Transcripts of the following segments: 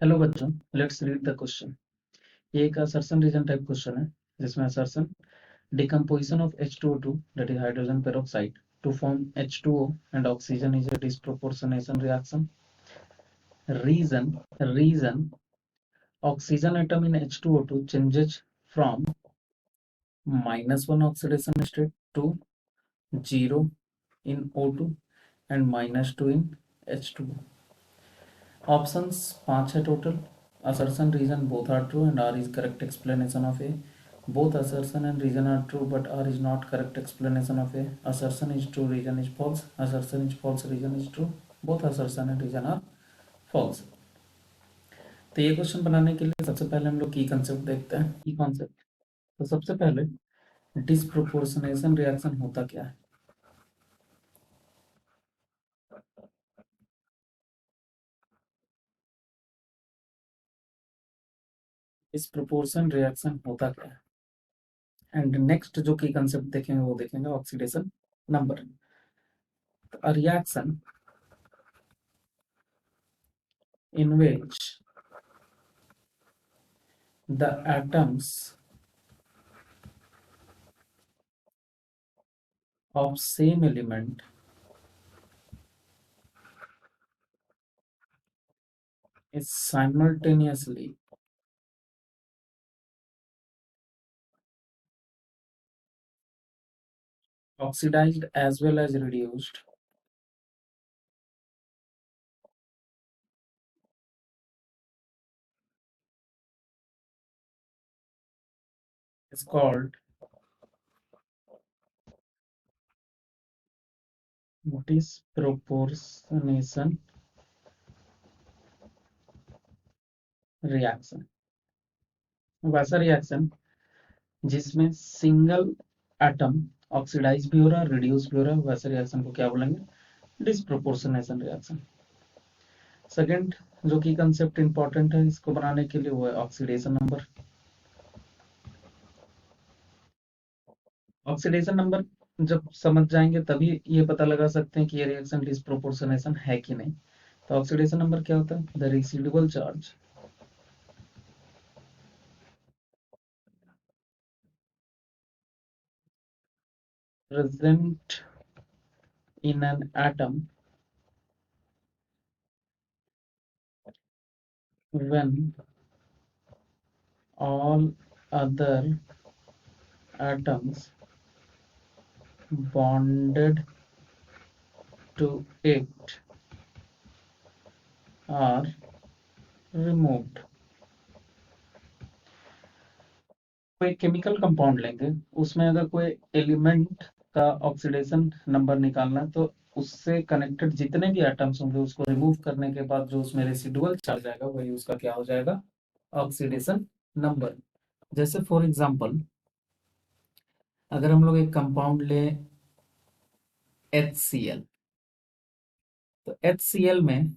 Hello बच्चों, let's read the question. ये एक असर्शन रीजन टाइप क्वेश्चन है जिसमें assertion decomposition of H2O2 that is hydrogen peroxide to form H2O and oxygen is a disproportionation reaction. Reason oxygen atom in H2O2 changes from -1 oxidation state to 0 in O2 and -2 in H2O. Options 5 है total. assertion reason both are true and R is correct explanation of A. Both assertion and reason are true but R is not correct explanation of A. Assertion is true, reason is false. Assertion is false, reason is true. Both assertion and reason are false. तो ये question बनाने के लिए सबसे पहले हम लोग की कंसेप्ट देखते हैं। की कॉन्सेप्ट, तो सबसे पहले डिस्प्रोपोर्शनेशन रिएक्शन होता क्या है। डिस्प्रोपोर्शन रिएक्शन होता क्या है एंड नेक्स्ट जो की कंसेप्ट देखेंगे वो देखेंगे oxidation number. A reaction in which the atoms of same element is simultaneously oxidized as well as reduced is called disproportionation reaction। वैसा रिएक्शन जिसमें सिंगल एटम ऑक्सीडाइज भी हो रहा है, रिड्यूस भी हो रहा है, वैसे रिएक्शन को क्या बोलेंगे, डिस्प्रोपोर्शनेशन रिएक्शन। सेकंड जो की कंसेप्ट इंपॉर्टेंट है इसको बनाने के लिए वो है ऑक्सीडेशन नंबर। ऑक्सीडेशन नंबर जब समझ जाएंगे तभी ये पता लगा सकते हैं कि ये रिएक्शन डिस्प्रोपोर्शनेशन है कि नहीं। तो ऑक्सीडेशन नंबर क्या होता है, the residual charge present in an atom when all other atoms bonded to it are removed। कोई केमिकल कंपाउंड लेंगे, उसमें अगर कोई एलिमेंट का ऑक्सीडेशन नंबर निकालना है तो उससे कनेक्टेड जितने भी एटम्स होंगे उसको रिमूव करने के बाद जो उसमें रेसिडुअल चार्ज आएगा वही उसका क्या हो जाएगा, ऑक्सीडेशन नंबर। जैसे फॉर एग्जांपल अगर हम लोग एक कंपाउंड लें HCl, तो HCl में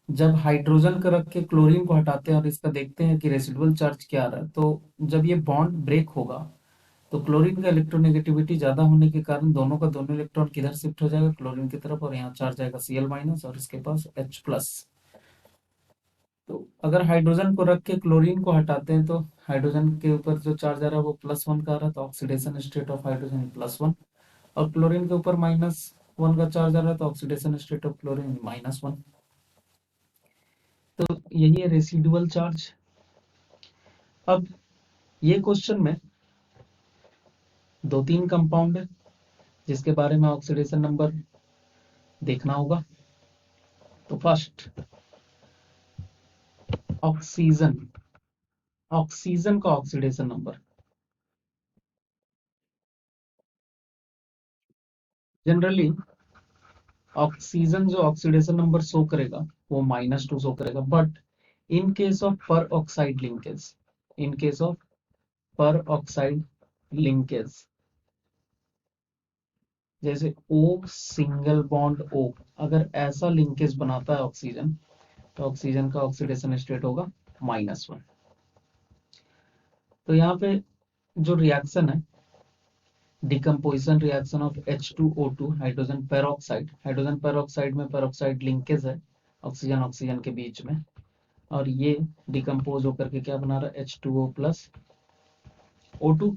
जब हाइड्रोजन का रख के क्लोरीन को हटाते हैं और इसका देखते हैं कि रेसिडुअल चार्ज क्या आ रहा है, तो जब ये बॉन्ड ब्रेक होगा तो क्लोरीन का इलेक्ट्रोनेगेटिविटी ज्यादा होने के कारण दोनों का दोनों इलेक्ट्रॉन किधर शिफ्ट हो जाएगा, क्लोरीन की तरफ, और यहाँ चार्ज आएगा Cl- और इसके पास H+। तो अगर हाइड्रोजन को रख के क्लोरीन को हटाते हैं तो हाइड्रोजन के ऊपर जो चार्ज आ रहा है वो +1 का आ रहा है, तो ऑक्सीडेशन स्टेट ऑफ हाइड्रोजन +1। और क्लोरीन के ऊपर -1 का चार्ज आ रहा है तो ऑक्सीडेशन स्टेट ऑफ क्लोरीन -1। तो यही है रेसिडुअल चार्ज। अब ये क्वेश्चन में 2-3 कंपाउंड है जिसके बारे में ऑक्सीडेशन नंबर देखना होगा। तो फर्स्ट ऑक्सीजन, ऑक्सीजन का ऑक्सीडेशन नंबर जनरली ऑक्सीजन जो ऑक्सीडेशन नंबर शो करेगा वो -2 शो करेगा, बट इन केस ऑफ पर oxide linkage, in case of पर ऑक्साइड लिंकेज जैसे O सिंगल बॉन्ड O, अगर ऐसा लिंकेज बनाता है ऑक्सीजन तो ऑक्सीजन का ऑक्सीडेशन स्टेट होगा -1। तो यहाँ पे जो रिएक्शन है decomposition reaction of H2O2 hydrogen peroxide, hydrogen peroxide में पेरोक्साइड लिंकेज है ऑक्सीजन ऑक्सीजन के बीच में, और ये डिकम्पोज होकर के क्या बना रहा है, H2O प्लस O2।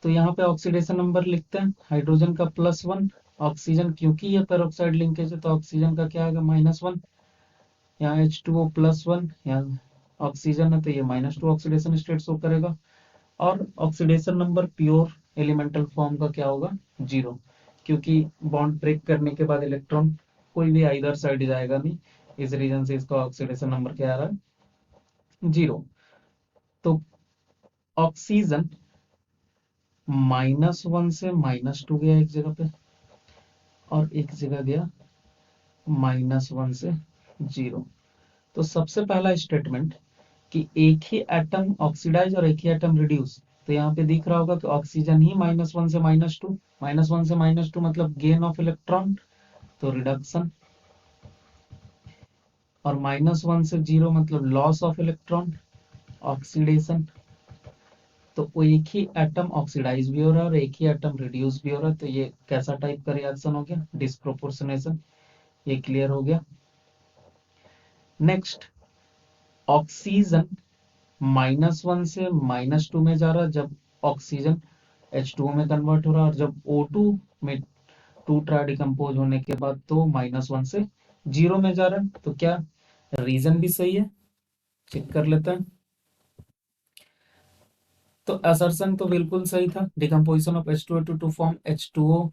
तो यहाँ पे ऑक्सीडेशन नंबर लिखते हैं, हाइड्रोजन का +1, ऑक्सीजन क्योंकि ये पेरोक्साइड लिंकेज है तो ऑक्सीजन का क्या आएगा, -1। यहाँ H2O +1, यहाँ ऑक्सीजन है तो ये -2 ऑक्सीडेशन स्टेट शो करेगा। और oxidation number pure elemental form का क्या होगा, 0, क्योंकि बॉन्ड ब्रेक करने के बाद इलेक्ट्रॉन कोई भी आइदर साइड जाएगा नहीं, इस रीजन से इसका ऑक्सीडेशन नंबर क्या आ रहा है, 0। तो ऑक्सीजन -1 से -2 गया एक जगह पे, और एक जगह गया -1 से 0। तो सबसे पहला स्टेटमेंट कि एक ही एटम ऑक्सीडाइज और एक ही एटम रिड्यूस, तो यहाँ पे दिख रहा होगा कि ऑक्सीजन ही -1 से -2, -1 से -2 मतलब गेन ऑफ इलेक्ट्रॉन, तो रिडक्शन, और -1 से 0 मतलब लॉस ऑफ इलेक्ट्रॉन, ऑक्सीडेशन। तो वो एक ही एटम ऑक्सीडाइज भी हो रहा है और एक ही एटम रिड्यूस भी हो रहा है, तो ये कैसा टाइप का रिएक्शन हो गया, डिस्प्रोपोर्शनेशन। ये क्लियर हो गया। नेक्स्ट, ऑक्सीजन -1 से -2 में जा रहा है जब ऑक्सीजन H2O में कन्वर्ट हो रहा है, और जब O2 में 2 ट्राई डिकम्पोज होने के बाद तो -1 से 0 में जा रहा है। तो क्या रीजन भी सही है, चेक कर लेते हैं। तो असर्शन तो बिल्कुल सही था, decomposition of H2O2 to form H2O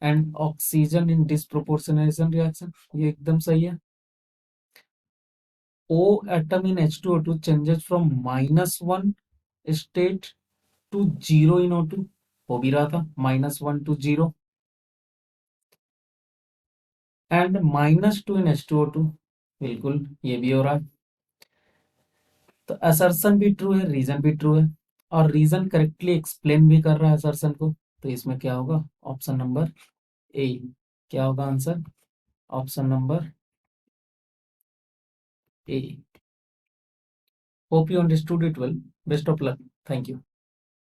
and oxygen in disproportionation reaction, ये एकदम सही है। O atom in H2O2 changes from -1 state to 0 in O2, हो भी रहा था -1 to 0, एंड -2 in H2O2, बिल्कुल ये भी हो रहा है। तो असर्शन भी ट्रू है, रीजन भी ट्रू है, और रीजन करेक्टली एक्सप्लेन भी कर रहा है असर्शन को, तो इसमें क्या होगा, ऑप्शन नंबर ए। क्या होगा answer, option number A. Hope you understood it well, best of luck, thank you.